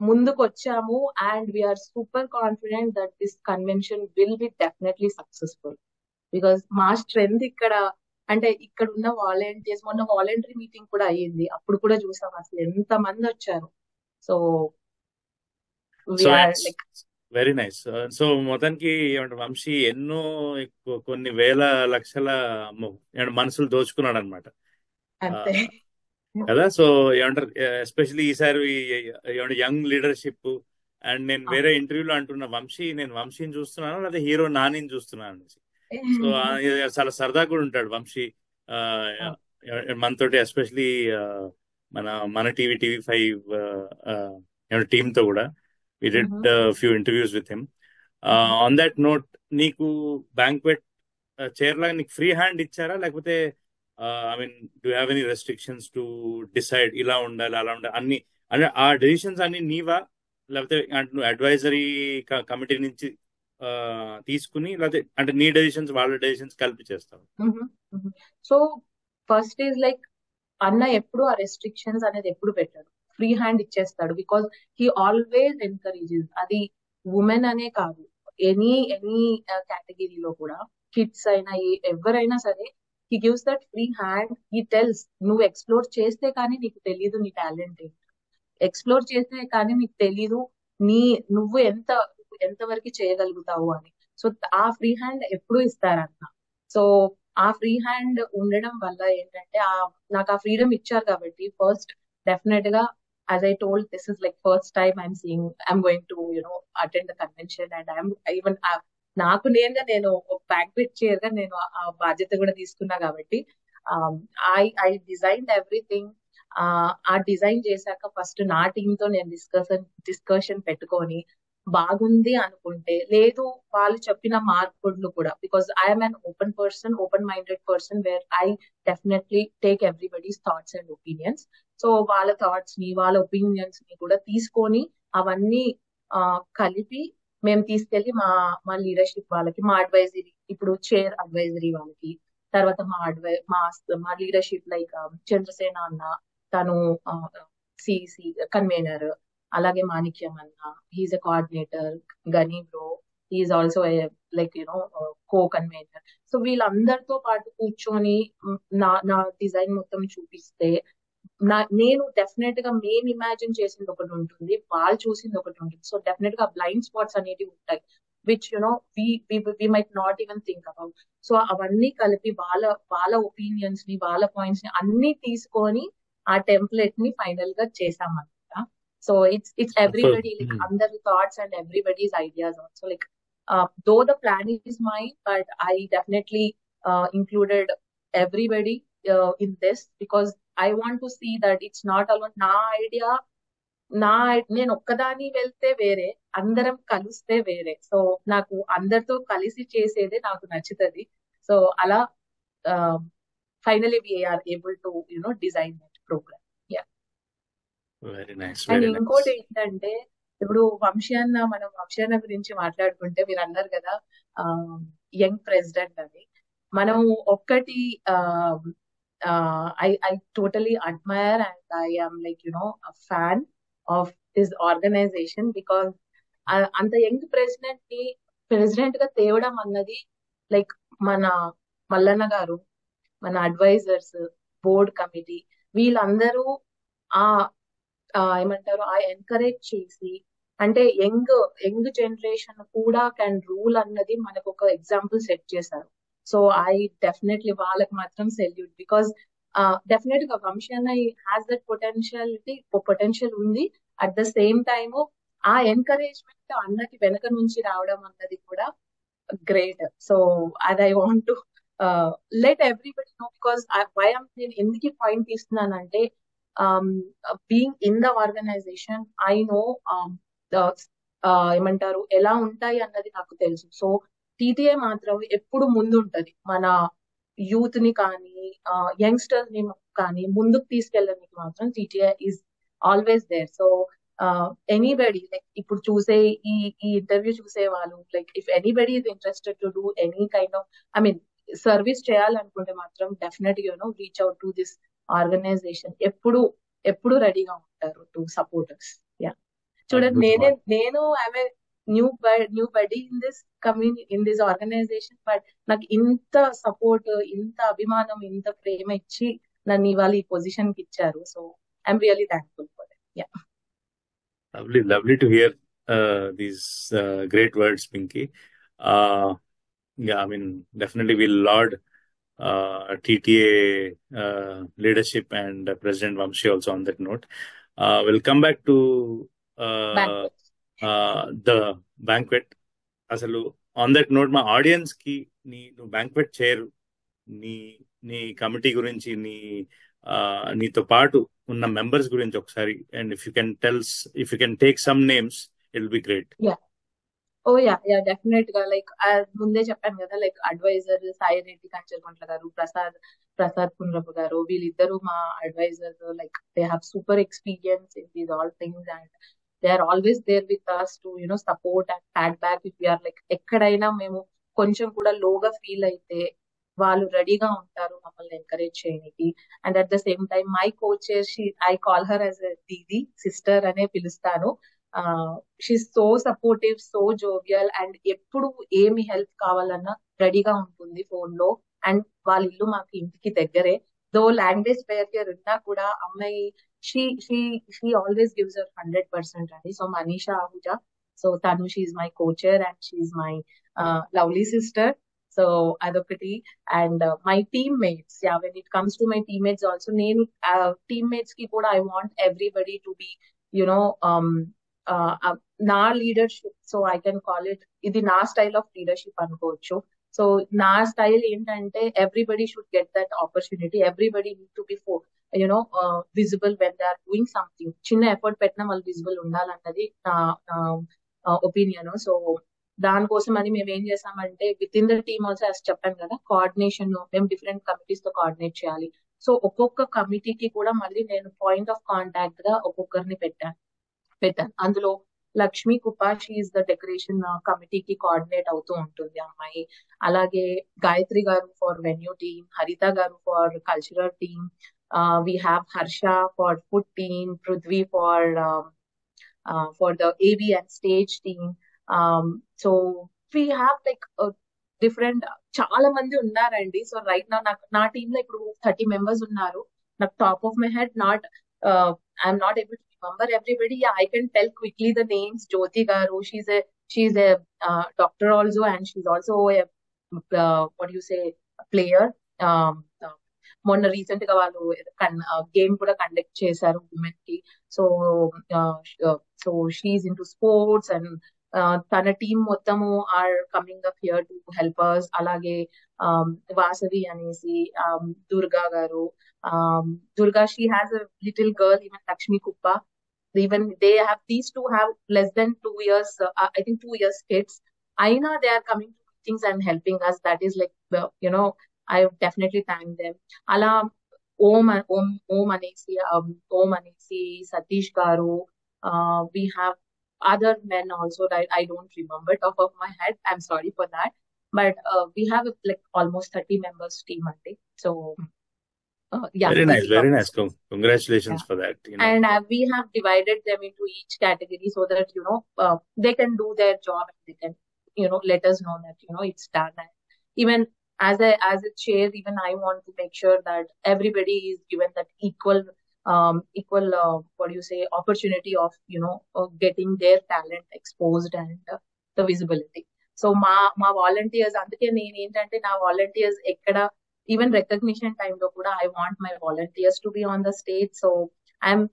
Speaker 3: ముందుకు వచ్చాము. And we're super confident that this convention will be definitely successful. Because మా స్ట్రెంగ్త్ ఇక్కడ, అంటే ఇక్కడ ఉన్న వాలంటీర్స్, మొన్న వాలంటరీ మీటింగ్ కూడా అయ్యింది, అప్పుడు కూడా చూసాం అసలు ఎంత మంది వచ్చారు. So
Speaker 2: very nice. సో మొత్తానికి ఏమంటారు, వంశీ ఎన్నో కొన్ని వేల లక్షల మనసులు దోచుకున్నాడు అనమాట కదా. సో ఏమంటారు, ఎస్పెషల్లీ ఈసారి ఏమంటారు యంగ్ లీడర్షిప్. అండ్ నేను వేరే ఇంటర్వ్యూలో అంటున్నా, నేను వంశీని చూస్తున్నాను లేదా హీరో నానిని చూస్తున్నాను అనేసి. సో చాలా సరదా కూడా ఉంటాడు వంశీ మనతోటి, ఎస్పెషలీ మన TV5 టీమ్ తో కూడా we did few interviews with him. On that note, నీకు బ్యాంక్వెట్ చైర్ లాగా నీకు ఫ్రీ హ్యాండ్ ఇచ్చారా, లేకపోతే I mean do have any restrictions to decide ఇలా ఉండాలి అలా ఉండాలి అన్ని, అంటే ఆ డెసిషన్స్ అన్ని నీవా, లేకపోతే నువ్వు అడ్వైజరీ కమిటీ నుంచి తీసుకుని, లేకపోతే అంటే నీ డెసిషన్స్ వాళ్ళ డెసిషన్స్ కలిపి చేస్తావు?
Speaker 3: సో ఫస్ట్ ఈజ్ లైక్ అన్న ఎప్పుడు ఆ రెస్ట్రిక్షన్స్ అనేది ఎప్పుడు పెట్టాడు, ఫ్రీ హ్యాండ్ ఇచ్చేస్తాడు. Because he always encourages. అది ఉమెన్ అనే కాదు, ఎనీ కేటగిరీలో కూడా, కిడ్స్ అయినా ఎవరైనా సరే, he gives that free hand. He tells, నువ్వు ఎక్స్ప్లోర్ చేస్తే కానీ నీకు తెలీదు నీ టాలెంట్ ఏంటి, ఎక్స్ప్లోర్ చేస్తే కానీ నీకు తెలీదు నువ్వు ఎంతవరకు చేయగలుగుతావు అని. సో ఆ ఫ్రీ హ్యాండ్ ఎప్పుడు ఇస్తారన్న. సో ఆ ఫ్రీ హ్యాండ్ ఉండడం వల్ల ఏంటంటే నాకు ఆ ఫ్రీడమ్ ఇచ్చారు కాబట్టి, ఫస్ట్ డెఫినెట్ గా as I told, this is like first time I'm going to attend the convention, and I'm even నాకు నేను బ్యాంక్వెట్ చైర్ గా నేను ఆ బాధ్యత కూడా తీసుకున్నా కాబట్టి ఐ డిజైన్డ్ ఎవ్రీథింగ్. ఆ డిజైన్ చేశాక ఫస్ట్ నా టీమ్ తో నేను డిస్కషన్ పెట్టుకొని బాగుంది అనుకుంటే, లేదు వాళ్ళు చెప్పిన మార్పులు కూడా, because I'm an open minded person where I definitely take everybody's thoughts and opinions. So వాళ్ళ థాట్స్ ని వాళ్ళ ఒపీనియన్స్ ని కూడా తీసుకొని అవన్నీ కలిపి మేము తీసుకెళ్లి మా లీడర్షిప్ వాళ్ళకి, మా అడ్వైజరీ, ఇప్పుడు చైర్ అడ్వైజరీ వాళ్ళకి, తర్వాత మా లీడర్షిప్ లైక్ చంద్రసేన అన్న, తను సిసి కన్వీనర్, అలాగే మాణిక్యం అన్న, he's a coordinator, Ghani bro, he's also like co convener. So వీళ్ళందరితో పాటు కూర్చొని నా డిజైన్ మొత్తం చూపిస్తే నేను డెఫినెట్ గా మేము ఇమాజిన్ చేసింది ఒకటి ఉంటుంది, వాళ్ళు చూసింది ఒకటి ఉంటుంది. సో డెఫినెట్ గా బ్లైండ్ స్పాట్స్ అనేవి ఉంటాయి, which we might not even think about. So అవన్నీ కలిపి వాళ్ళ ఒపీనియన్స్ ని, వాళ్ళ పాయింట్స్ ని అన్ని తీసుకొని ఆ టెంప్లెట్ ని ఫైనల్ గా చేసామన్నమాట. సో ఇట్స్ ఎవ్రీబడి లైక్ అందరి thoughts and everybody's ideas also. Like though the plan is mine, but I definitely included everybody in this, because I want to see that it's not alone నా idea. నేను ఒక్కదాని వెళ్తే వేరే, అందరం కలిస్తే వేరే. So నాకు అందరితో కలిసి చేసేదే నాకు నచ్చుతుంది. సో అలా finally we're able to design that programme.
Speaker 2: Very nice,
Speaker 3: and
Speaker 2: very
Speaker 3: ఇంకోటి
Speaker 2: నైస్.
Speaker 3: ఏంటంటే, ఇప్పుడు మనం వంశీ అన్న గురించి మాట్లాడుకుంటే మీరు అన్నారు కదా యంగ్ ప్రెసిడెంట్ అని. మనం ఒక్కటి I totally admire and I am like a fan of his organization, because అంత యంగ్ ప్రెసిడెంట్ గా తేవడం అన్నది లైక్ మన మల్లన్న గారు, మన అడ్వైజర్స్, బోర్డ్ కమిటీ, వీళ్ళందరూ ఆ ఏమంటారు ఎంకరేజ్ చేసి, అంటే యంగ్ జనరేషన్ కూడా కెన్ రూల్ అన్నది మనకు ఒక ఎగ్జాంపుల్ సెట్ చేశారు. సో ఐ డెఫినెట్లీ వాళ్ళకి మాత్రం సెల్యూట్, బికాస్ డెఫినెట్ గా వంశీ అన్న హ్యాస్ దట్ పొటెన్షియల్ ఉంది. అట్ ద సేమ్ టైమ్ ఆ ఎంకరేజ్మెంట్ అన్నకి వెనక నుంచి రావడం అన్నది కూడా గ్రేట్. సో అది I want to let everybody know, because నేను ఎందుకు పాయింట్ తీస్తున్నానంటే, being in the organization I know ఏమంటారు ఎలా ఉంటాయి అన్నది నాకు తెలుసు. సో టీటీఏ మాత్రం ఎప్పుడు ముందు ఉంటది, మన యూత్ ని కానీ యంగ్స్టర్స్ ని కానీ ముందుకు తీసుకెళ్ళడానికి మాత్రం TTA is always there. So anybody like ఇప్పుడు చూసే ఈ ఇంటర్వ్యూ చూసే వాళ్ళు, like if anybody is interested to do any kind of service చేయాలనుకుంటే మాత్రం definite reach out to this organisation. ఎప్పుడు రెడీగా ఉంటారు టు సపోర్టర్స్. యా, చూడండి, నేను I'm new buddy in this organisation, but నాకు ఇంత సపోర్ట్, ఇంత అభిమానం, ఇంత ప్రేమ ఇచ్చి నన్ను ఇవాళ ఈ పొజిషన్ కి ఇచ్చారు. So I'm really thankful for that. Yeah,
Speaker 2: Lovely to hear these great words, Pinky. Yeah, I mean, definitely we'll laud TTA leadership and President Vamshi also on that note. We'll come back to
Speaker 3: banquet.
Speaker 2: the banquet. అసలు on that note, మా audience కి నువ్వు banquet chair, నీ committee గురించి, నీతో పాటు ఉన్న members గురించి ఒకసారి, and if you can take some names, it will be great.
Speaker 3: Yeah definite గా లైక్ ముందే చెప్పాను కదా, లైక్ అడ్వైజర్ సాయి రెడ్డి కంచర్కుంట్ల గారు, ప్రసాద్ పుండ్రపు గారు, వీళ్ళిద్దరు మా advisor. Like they have super experience in these all things and they are always there with us to support and pack back if we're like ఎక్కడైనా మేము కొంచెం కూడా లోగా ఫీల్ అయితే వాళ్ళు రెడీగా ఉంటారు మమ్మల్ని ఎంకరేజ్ చేయడానికి. And at the same time my coacher, I call her as a didi, sister అనే పిలుస్తాను. She's so supportive, so jovial, and ఎప్పుడు ఏమి హెల్ప్ కావాలన్నా రెడీగా ఉంటుంది ఫోన్ లో. అండ్ వాళ్ళ ఇల్లు మాకు ఇంటికి దగ్గరే, దో లాంగ్వేజ్ బ్యారియర్ ఉన్నా కూడా అమ్మాయి షీ ఆల్వేస్ గివ్స్ హర్ 100% అండి. సో మనీషా ఆహుజా, సో తను she's my cochair and she's my lovely sister. So అదొకటి. And my team mates, yeah, when it comes to my team mates also, నేను టీమ్ మేట్స్ కి కూడా I want everybody to be నా leadership. So I can call it, ఇది నా style of leadership అనుకోవచ్చు. So నా style ఏంటంటే, everybody should get that opportunity, everybody need to be visible when they are doing something. చిన్న effort పెట్టినా వాళ్ళు visible ఉండాలన్నది నా ఒపీనియన్. సో దానికోసం అని మేము ఏం చేసామంటే, with in the team also, as చెప్పాను కదా, కోఆర్డినేషన్ మేము డిఫరెంట్ కమిటీస్ తో కోఆర్డినేట్ చేయాలి. సో ఒక్కొక్క కమిటీకి కూడా మళ్ళీ నేను పాయింట్ ఆఫ్ కాంటాక్ట్ గా ఒక్కొక్కరిని పెట్టాను. అందులో లక్ష్మీ కుప్ప, షీఈ్ ద డెకరేషన్ కమిటీకి కోఆర్డినేట్ అవుతూ ఉంటుంది అమ్మాయి. అలాగే గాయత్రి గారు ఫర్ వెన్యూ టీమ్, హరిత గారు for cultural team, we have Harsha for food team, Prithvi for the AV and stage team. So we have like different చాలా మంది ఉన్నారండి. సో రైట్ నా టీమ్ లో ఇప్పుడు 30 members ఉన్నారు. నాకు top of my head I'm not able to remember everybody. I can tell quickly the names. Jyothi గారు, she's a doctor also, and she's also what you say player. మొన్న recent గా వాళ్ళు game కూడా conduct చేశారు women కి. So so she's into sports, and తన team మొత్తము are coming up here to help us. అలాగే వాసవి అనేసి దుర్గా గారు, Durga, she has a little girl, even Lakshmi కుప్ప, even these two have less than 2 years, I think 2 years kids. Aina, they are coming to meetings and helping us. That is like, I definitely thank them. Ala Om Anesi, Satish Garu. We have other men also that I don't remember top of my head. I'm sorry for that. But we have like almost 30 members team, I think. So yeah,
Speaker 2: Very nice, very nice. Congratulations
Speaker 3: yeah.
Speaker 2: for that.
Speaker 3: And we have divided them into each category so that they can do their job, and they can let us know that it's done. And even as a chair, even I want to make sure that everybody is given that equal what do you say, opportunity of getting their talent exposed and the visibility. So మా volunteers, అందుకే నేను ఏంటంటే నా volunteers ఎక్కడ even recognition time lo kuda I want my volunteers to be on the stage. So I'm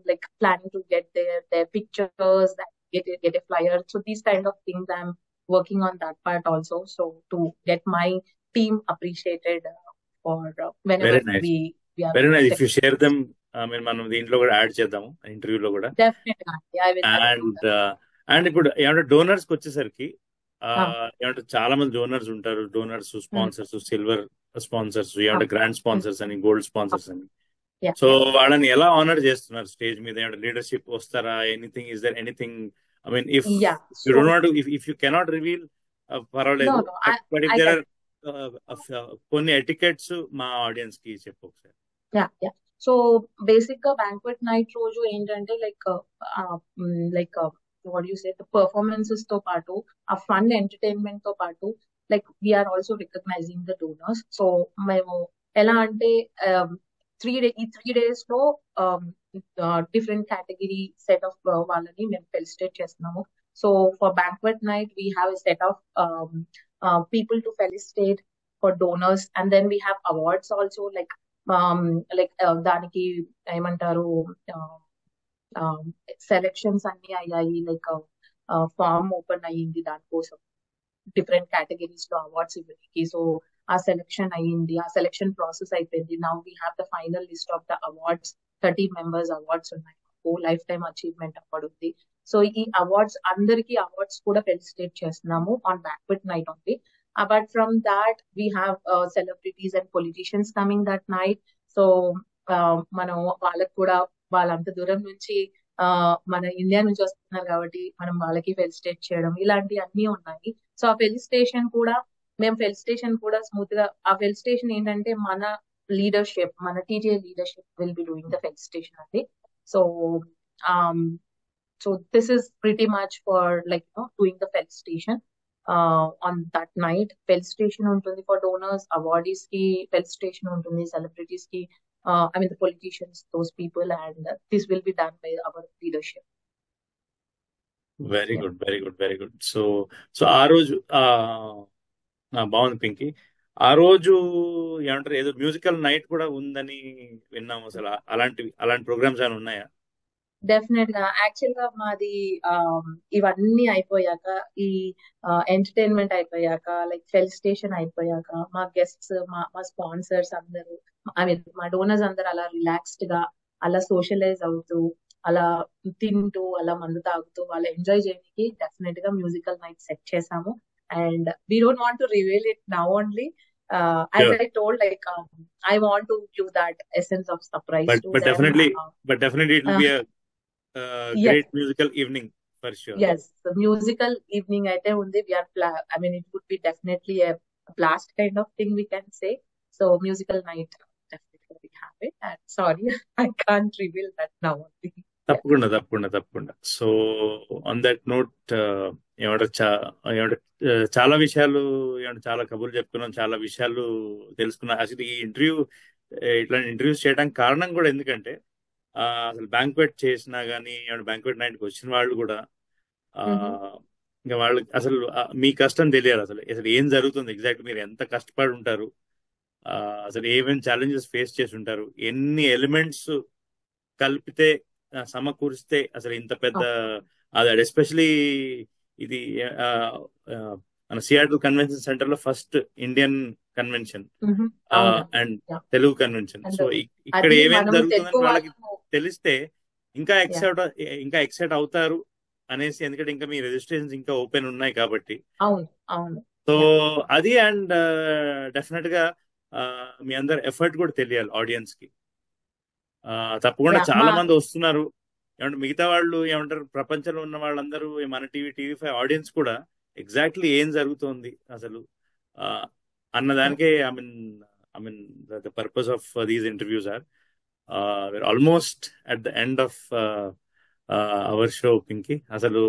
Speaker 3: like planning to get their pictures, that get a flyer. So these kind of things I'm working on that part also, so to get my team appreciated for whenever
Speaker 2: Very nice.
Speaker 3: we are
Speaker 2: Very nice. If you share them, I mean, మనం దీంట్లో కూడా add చేద్దాము ఇంటర్వ్యూలో కూడా.
Speaker 3: definitely I will
Speaker 2: and ఇప్పుడు ఏమంటే donors కి వచ్చేసరికి ఏమంటే చాలా మంది డోనర్స్ ఉంటారు. డోనర్స్, స్పాన్సర్స్, సిల్వర్ స్పాన్సర్స్, ఏమంటే గ్రాండ్ స్పాన్సర్స్ అని, గోల్డ్ స్పాన్సర్స్ అని. సో వాళ్ళని ఎలా ఆనర్ చేస్తున్నారు స్టేజ్ మీద? ఏమంటే లీడర్షిప్ వస్తారా? Anything, is there anything? I mean, if you don't want to, if you cannot reveal, పర్వాలేదు. బట్ ఇఫ్ దేర్ ఆర్ కొన్ని ఎటికెట్స్ మా ఆడియన్స్ కి చెప్పు ఒకసారి.
Speaker 3: సో బేసిక్ గా బ్యాంక్వెట్ నైట్ రోజు ఏంటంటే like what do you say, the performances తో పాటు ఆ ఫన్ ఎంటర్టైన్మెంట్ తో పాటు like we're also recognising the donors. So మేము ఎలా అంటే ఈ 3 days లో డిఫరెంట్ కేటగిరీ సెట్ ఆఫ్ వాళ్ళని మేము ఫెలిసిటేట్ చేస్తున్నాము. So for banquet night we have a set of people to felicitate for donors, and then we have awards also. Like దానికి ఏమంటారు, సెలెక్షన్స్ అన్ని అయ్యాయి, లైక్ ఫామ్ ఓపెన్ అయ్యింది దానికోసం డిఫరెంట్ కేటగిరీస్ లో అవార్డ్స్ ఇవ్వడానికి. సో ఆ సెలెక్షన్ అయ్యింది, ఆ సెలెక్షన్ ప్రాసెస్ అయిపోయింది. Now we have the final list of the awards. 30 members awards ఉన్నాయి. లైఫ్ టైమ్ అచీవ్మెంట్ అవార్డ్ ఉంది. సో ఈ అవార్డ్స్ అందరికి అవార్డ్స్ కూడా ఫెలిసిటేట్ చేస్తున్నాము on banquet night only. Apart from that we have celebrities and politicians coming that night. So మనం వాళ్ళకి కూడా, వాళ్ళంత దూరం నుంచి మన ఇండియా నుంచి వస్తున్నారు కాబట్టి మనం వాళ్ళకి ఫెలిసిటేట్ చేయడం, ఇలాంటి అన్ని ఉన్నాయి. సో ఆ ఫెలిసిటేషన్ కూడా స్మూత్ గా, ఆ ఫెలిసిటేషన్ ఏంటంటే మన లీడర్షిప్, మన టీజే leadership will be doing the felicitation అండి. So this is pretty much for like doing the felicitation on that night. Felicitation ఉంటుంది ఫర్ డోనర్స్, అవార్డీస్ కి ఫెలిసిటేషన్ ఉంటుంది, సెలబ్రిటీస్ కి, I mean the politicians, those people, and this will be done by our leadership.
Speaker 2: Very good, very good, very good. So ఆ రోజు బాగుంది పింకీ. ఆ రోజు ఏమంటారు, ఏదో మ్యూజికల్ నైట్ కూడా ఉందని విన్నాము. అసలు అలాంటి ప్రోగ్రామ్స్ ఏమైనా ఉన్నాయా?
Speaker 3: డెఫినెట్ గా, యాక్చువల్ గా మాది ఇవన్నీ అయిపోయాక, ఈ ఎంటర్టైన్మెంట్ అయిపోయాక, లైక్ ఫెలిసిటేషన్ అయిపోయాక, మా గెస్ట్స్, మా స్పాన్సర్స్ అందరూ, ఐ మీన్ మా డోనర్స్ అందరూ అలా రిలాక్స్డ్ గా అలా సోషలైజ్ అవుతూ, అలా తింటూ, అలా మందు తాగుతూ వాళ్ళు ఎంజాయ్ చేయడానికి డెఫినెట్ గా మ్యూజికల్ నైట్ సెట్ చేసాము. And we don't want to reveal it now only. As I told, like I want to give that essence of surprise to them.
Speaker 2: But definitely it will be a
Speaker 3: yes,
Speaker 2: great musical evening for sure.
Speaker 3: yes. The musical evening అయితే ఉంది. I mean, it would be definitely a blast kind of thing we can say. So musical night, definitely we have it. And sorry, I can't reveal that now only. Yeah.
Speaker 2: తప్పకుండా. So on that note ఏమంటారు చాలా విషయాలు చాలా కబుర్లు చెప్పుకున్నాం, చాలా విషయాలు తెలుసుకున్నాం. అసలు ఈ ఇంటర్వ్యూ ఇట్లాంటి ఇంటర్వ్యూస్ చేయడానికి కారణం కూడా ఎందుకంటే అసలు బ్యాంక్వెట్ చేసినా గానీ బ్యాంక్వెట్ నైట్కి వచ్చిన వాళ్ళు కూడా
Speaker 3: Mm-hmm.
Speaker 2: ఇంకా వాళ్ళు అసలు మీ కష్టం తెలియాలి. అసలు ఏం జరుగుతుంది ఎగ్జాక్ట్, మీరు ఎంత కష్టపడి ఉంటారు, అసలు ఏమేమి ఛాలెంజెస్ ఫేస్ చేసి ఉంటారు, ఎన్ని ఎలిమెంట్స్ కలిపితే సమకూరిస్తే అసలు ఇంత పెద్ద అది ఎస్పెషలీ ఇది మన సియాటిల్ కన్వెన్షన్ సెంటర్ లో ఫస్ట్ ఇండియన్ కన్వెన్షన్
Speaker 3: Mm-hmm. అవును.
Speaker 2: And
Speaker 3: Yeah.
Speaker 2: Telugu convention. So
Speaker 3: And
Speaker 2: ఇక్కడ
Speaker 3: అది
Speaker 2: ఏమేమి
Speaker 3: మనము
Speaker 2: జరుగుతుందని
Speaker 3: తెలుగు
Speaker 2: వాళ్ళకి
Speaker 3: వాళ్ళము.
Speaker 2: తెలిస్తే ఇంకా
Speaker 3: Yeah.
Speaker 2: ఎక్సైట్ అవుతారు అనేసి, ఎందుకంటే ఇంకా మీ రిజిస్ట్రేషన్స్ ఇంకా ఓపెన్ ఉన్నాయి కాబట్టి.
Speaker 3: అవును.
Speaker 2: So
Speaker 3: Yeah.
Speaker 2: అది అండ్ డెఫినెట్ గా మీ అందరు ఎఫర్ట్ కూడా తెలియాలి ఆడియన్స్ కి. తప్పకుండా
Speaker 3: Yeah.
Speaker 2: చాలా మంది వస్తున్నారు. ఏమంటే మిగతా వాళ్ళు ఏమంటారు, ప్రపంచంలో ఉన్న వాళ్ళందరూ మన టీవీ5 ఆడియన్స్ కూడా ఎగ్జాక్ట్లీ ఏం జరుగుతోంది అసలు అన్నదానికే I mean the purpose of these interviews are almost at the end of our show. Pinky, అసలు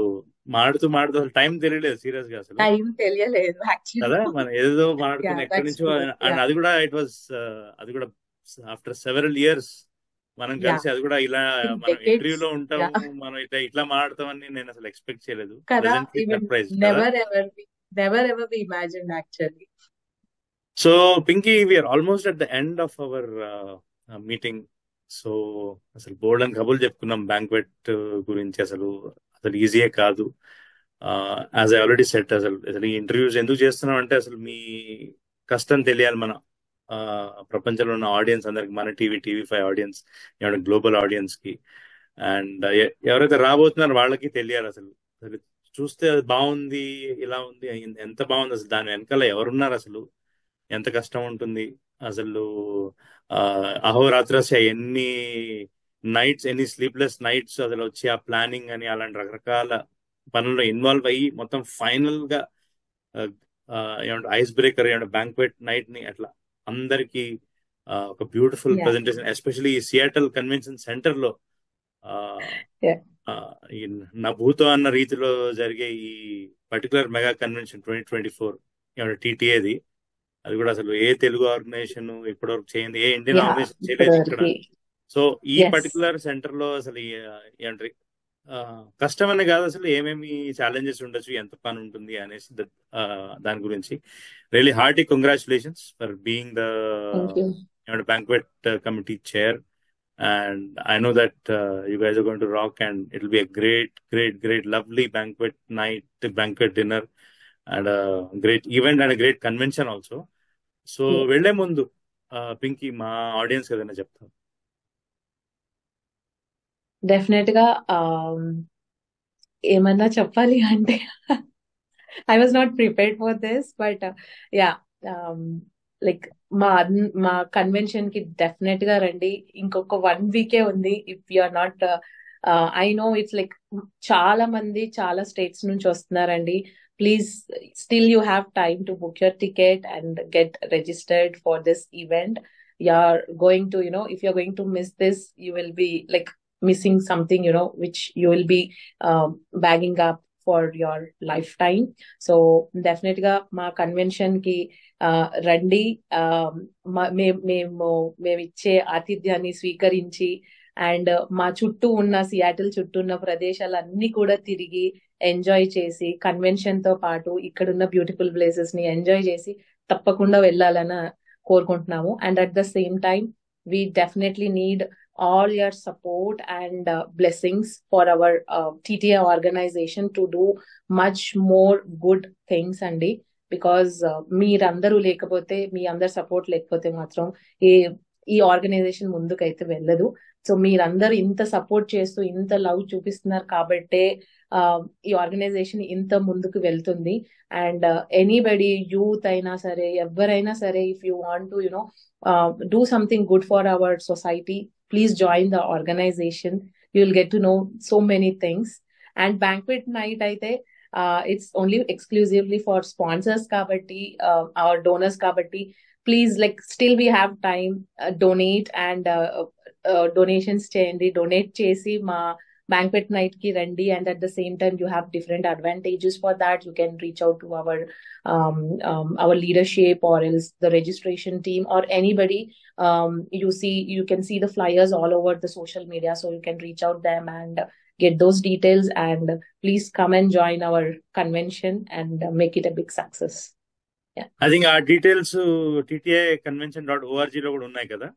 Speaker 2: మాడుతూ అసలు టైం తెలియలేదు సీరియస్ గా అసలు
Speaker 3: టైం తెలియలేదు యాక్చువల్లీ.
Speaker 2: కదా. మనం ఏదో మాడుకుని
Speaker 3: Yeah,
Speaker 2: ఎక్కడి
Speaker 3: that's
Speaker 2: నుంచో,
Speaker 3: true.
Speaker 2: And
Speaker 3: Yeah.
Speaker 2: అది కూడా ఆఫ్టర్ సెవెరల్ ఇయర్స్ మనం
Speaker 3: Yeah.
Speaker 2: కలిసి, అది కూడా ఇలా
Speaker 3: In
Speaker 2: మనం
Speaker 3: decades.
Speaker 2: ఇంటర్వ్యూలో ఉంటాము,
Speaker 3: Yeah.
Speaker 2: మనం ఇట్లా మాట్లాడతామని నేను అసలు ఎక్స్పెక్ట్ చేయలేదు.
Speaker 3: కదా,
Speaker 2: ప్రెజెంట్లీ
Speaker 3: even
Speaker 2: సర్ప్రైజ్ కదా.
Speaker 3: never ever we imagined actually.
Speaker 2: So Pinky, we're almost at the end of our meeting. So అసలు బోల్డ్ అని కబుర్లు చెప్పుకున్నాం బ్యాంక్వెట్ గురించి. అసలు ఈజీయే కాదు. యాజ్ ఐ ఆల్రెడీ సెట్, అసలు ఈ ఇంటర్వ్యూస్ ఎందుకు చేస్తున్నాం అంటే అసలు మీ కష్టం తెలియాలి మన ప్రపంచంలో ఉన్న ఆడియన్స్ అందరికి, మన టీవీ5 ఆడియన్స్, గ్లోబల్ ఆడియన్స్ కి. అండ్ ఎవరైతే రాబోతున్నారో వాళ్ళకి తెలియాలి అసలు చూస్తే అది బాగుంది, ఇలా ఉంది, ఎంత బాగుంది, అసలు దాని వెనకాల ఎవరున్నారు, అసలు ఎంత కష్టం ఉంటుంది, అసలు అహోరాత్రస్య ఎన్ని నైట్స్, ఎన్ని స్లీప్లెస్ నైట్స్ అసలు వచ్చి ఆ ప్లానింగ్ అని అలాంటి రకరకాల పనుల్లో ఇన్వాల్వ్ అయ్యి మొత్తం ఫైనల్ గా ఏమంటే ఐస్ బ్రేకర్ బ్యాంక్వెట్ నైట్ ని అట్లా అందరికి ఒక బ్యూటిఫుల్
Speaker 3: Yeah.
Speaker 2: ప్రెజెంటేషన్, ఎస్పెషల్లీ ఈ సియాటల్ కన్వెన్షన్ సెంటర్ లో
Speaker 3: Yeah.
Speaker 2: ఈ నభూతో అన్న రీతిలో జరిగే ఈ పర్టికులర్ మెగా కన్వెన్షన్ 2024 టీటీఏది, అది కూడా అసలు ఏ తెలుగు ఆర్గనైజేషన్ ఇప్పటివరకు చేయండి, ఏ ఇండియన్
Speaker 3: Yeah.
Speaker 2: ఆర్గనైజేషన్ చేయలేదు ఇక్కడ.
Speaker 3: ఇప్పటివరకు.
Speaker 2: సో ఈ
Speaker 3: Yes.
Speaker 2: పర్టికులర్ సెంటర్ లో అసలు ఏంటి కష్టం అనే కాదు, అసలు ఏమేమి ఛాలెంజెస్ ఉండొచ్చు, ఎంత పని ఉంటుంది అనేసి దాని గురించి really hearty congratulations for being the
Speaker 3: Thank you.
Speaker 2: banquet committee chair, and I know that you guys are going to rock, and it'll be a great lovely banquet night, banquet dinner, and a great event and a great convention also. So
Speaker 3: Yes.
Speaker 2: వెళ్లే ముందు పింకీ మా audience ఏదైనా చెప్తాం.
Speaker 3: Definite గా ఏమన్నా చెప్పాలి అంటే I was not prepared for this, but yeah, like మా కన్వెన్షన్ కి డెఫినెట్ గా రండి. ఇంకొక 1 వీకే ఉంది. If you are not, I know it's like చాలా మంది చాలా స్టేట్స్ నుంచి వస్తున్నారండి. Please, still you have time to book your ticket and get registered for this event. You're going to, if you're going to miss this, you will be like missing something, which you will be bagging up for your lifetime. So definitely గా మా convention కి రండి. మేము ఇచ్చే ఆతిథ్యాన్ని స్వీకరించి and మా చుట్టూ ఉన్న సియాటిల్ చుట్టూ ఉన్న ప్రదేశాలన్నీ కూడా తిరిగి ఎంజాయ్ చేసి, కన్వెన్షన్ తో పాటు ఇక్కడున్న బ్యూటిఫుల్ ప్లేసెస్ ని ఎంజాయ్ చేసి తప్పకుండా వెళ్ళాలని కోరుకుంటున్నాము. And at the same time we definitely need all your support and blessings for our TTA organization to do much more good things అండి. బికాజ్ మీరందరూ లేకపోతే, మీ అందరు సపోర్ట్ లేకపోతే మాత్రం ఈ ఆర్గనైజేషన్ ముందుకైతే వెళ్ళదు. సో మీరందరూ ఇంత సపోర్ట్ చేస్తూ ఇంత లవ్ చూపిస్తున్నారు కాబట్టే ఈ ఆర్గనైజేషన్ ఇంత ముందుకు వెళ్తుంది. అండ్ ఎనీబడి, యూత్ అయినా సరే, ఎవరైనా సరే, if you want to do something good for our society, please join the organization. you'll get to know so many things. And banquet night అయితే it's only exclusively for sponsors kabatti, our donors kabatti, please, like, still we have time, donate and donations cheyandi, donate chesi ma banquet night ki randi. And at the same time, you have different advantages for that. You can reach out to our leadership, or else the registration team, or anybody. You can see the flyers all over the social media, so you can reach out them and get those details. And please come and join our convention and make it a big success. Yeah.
Speaker 2: I think our details tta-convention.org లో కూడా ఉన్నాయి కదా.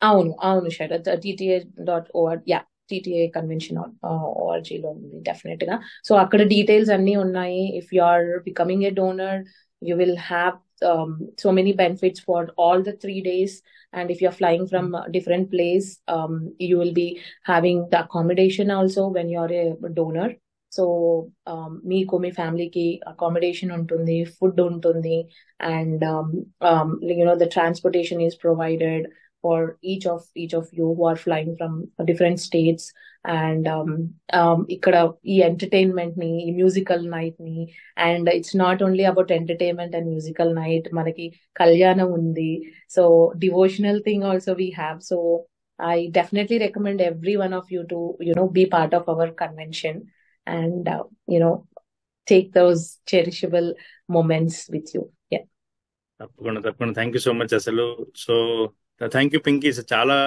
Speaker 3: అవును Sarath, tta.org, yeah, tta convention.org లో ఉంది definite గా. So అక్కడ details అన్ని ఉన్నాయి. If you are becoming a donor, you will have so many benefits for all the 3 days. And if you're flying from a different place, you will be having the accommodation also when you're a donor. So మీకు మీ ఫ్యామిలీకి accommodation ఉంటుంది, food ఉంటుంది, and the transportation is provided for each of you who are flying from different states. And ఇక్కడ ఈ entertainment ని, ఈ musical night ని, and it's not only about entertainment and musical night, మనకి కళ్యాణం ఉంది. So devotional thing also we have. So I definitely recommend every one of you to be part of our convention and take those cherishable moments with you. Yeah.
Speaker 2: తప్పకుండా thank you so much. అసలు so thank you Pinky, చాలా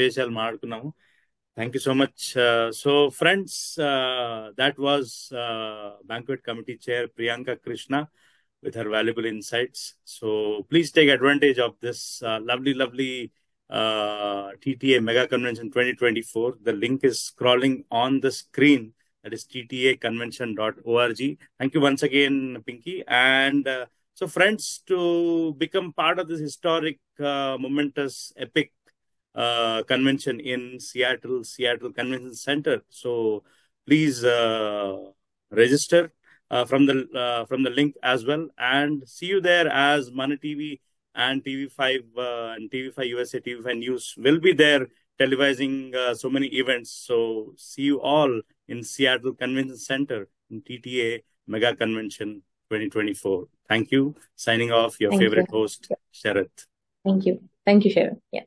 Speaker 2: విషయాలు మాట్లాడుకున్నాము. Thank you so much. So friends, that was Banquet Committee Chair Priyanka Krishna with her valuable insights. So please take advantage of this lovely TTA Mega Convention 2024. The link is scrolling on the screen. That is tta-convention.org. Thank you once again, Pinky. And so friends, to become part of this historic, momentous, epic convention in Seattle Convention Center. So please register from the link as well, and see you there, as Mana TV and TV5 and TV5 USA, TV5 News will be there televising so many events. So see you all in Seattle Convention Center in TTA Mega Convention 2024. Thank you. Signing off, your favorite host, Sharath.
Speaker 3: Thank you, Sharath. Yeah.